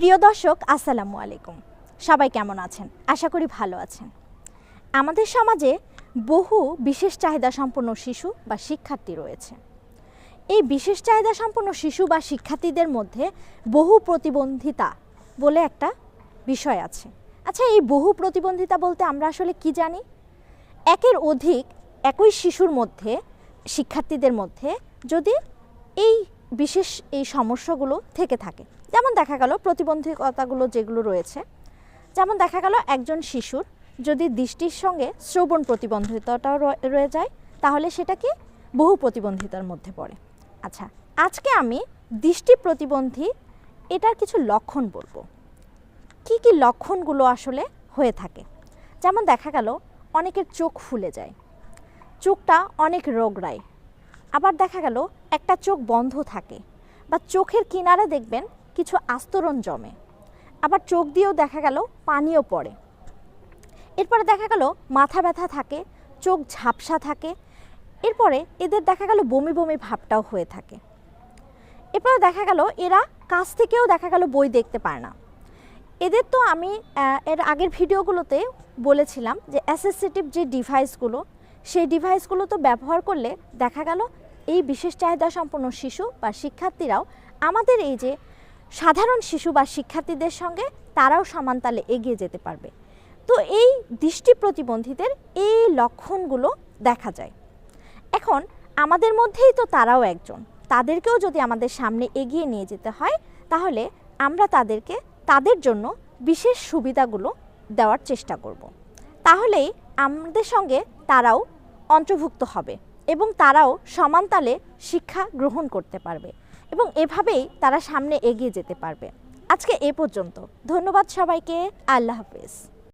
প্রিয় দর্শক আসসালামু আলাইকুম। সবাই কেমন আছেন? আশা করি ভালো আছেন। আমাদের সমাজে বহু বিশেষ চাহিদা সম্পন্ন শিশু বা শিক্ষার্থী রয়েছে। এই বিশেষ চাহিদা সম্পন্ন শিশু বা শিক্ষার্থীদের মধ্যে বহু প্রতিবন্ধিতা বলে একটা বিষয় আছে। আচ্ছা, এই বহু প্রতিবন্ধিতা বলতে আমরা আসলে কি জানি? একের অধিক একই শিশুর মধ্যে, শিক্ষার্থীদের মধ্যে যদি এই সমস্যাগুলো থেকে থাকে, যেমন দেখা গেল প্রতিবন্ধকতাগুলো যেগুলো রয়েছে, যেমন দেখা গেল একজন শিশুর যদি দৃষ্টির সঙ্গে শ্রবণ প্রতিবন্ধিতাটাও রয়ে যায়, তাহলে সেটা কি বহু প্রতিবন্ধিতার মধ্যে পড়ে। আচ্ছা, আজকে আমি দৃষ্টি প্রতিবন্ধী এটার কিছু লক্ষণ বলবো, কি কি লক্ষণগুলো আসলে হয়ে থাকে। যেমন দেখা গেল অনেকের চোখ ফুলে যায়, চোখটা অনেক রোগরায়, আবার দেখা গেল একটা চোখ বন্ধ থাকে বা চোখের কিনারে দেখবেন কিছু আস্তরণ জমে, আবার চোখ দিয়েও দেখা গেল পানিও পড়ে। এরপরে দেখা গেল মাথা ব্যথা থাকে, চোখ ঝাপসা থাকে, এরপরে এদের দেখা গেল বমি বমি ভাবটাও হয়ে থাকে। এরপরে দেখা গেল এরা কাছ থেকেও দেখা গেল বই দেখতে পায় না। এদের তো আমি এর আগের ভিডিওগুলোতে বলেছিলাম যে অ্যাসিস্টিভ যে ডিভাইসগুলো, সেই ডিভাইসগুলো তো ব্যবহার করলে দেখা গেল এই বিশেষ চাহিদা সম্পন্ন শিশু বা শিক্ষার্থীরাও আমাদের এই যে সাধারণ শিশু বা শিক্ষার্থীদের সঙ্গে তারাও সমানতালে এগিয়ে যেতে পারবে। তো এই দৃষ্টি প্রতিবন্ধীদের এই লক্ষণগুলো দেখা যায়। এখন আমাদের মধ্যেই তো তারাও একজন, তাদেরকেও যদি আমাদের সামনে এগিয়ে নিয়ে যেতে হয়, তাহলে আমরা তাদেরকে তাদের জন্য বিশেষ সুবিধাগুলো দেওয়ার চেষ্টা করব। তাহলেই আমাদের সঙ্গে তারাও অন্তর্ভুক্ত হবে এবং তারাও সমানতালে শিক্ষা গ্রহণ করতে পারবে এবং এভাবেই তারা সামনে এগিয়ে যেতে পারবে। আজকে এ পর্যন্ত। ধন্যবাদ সবাইকে। আল্লাহ হাফেজ।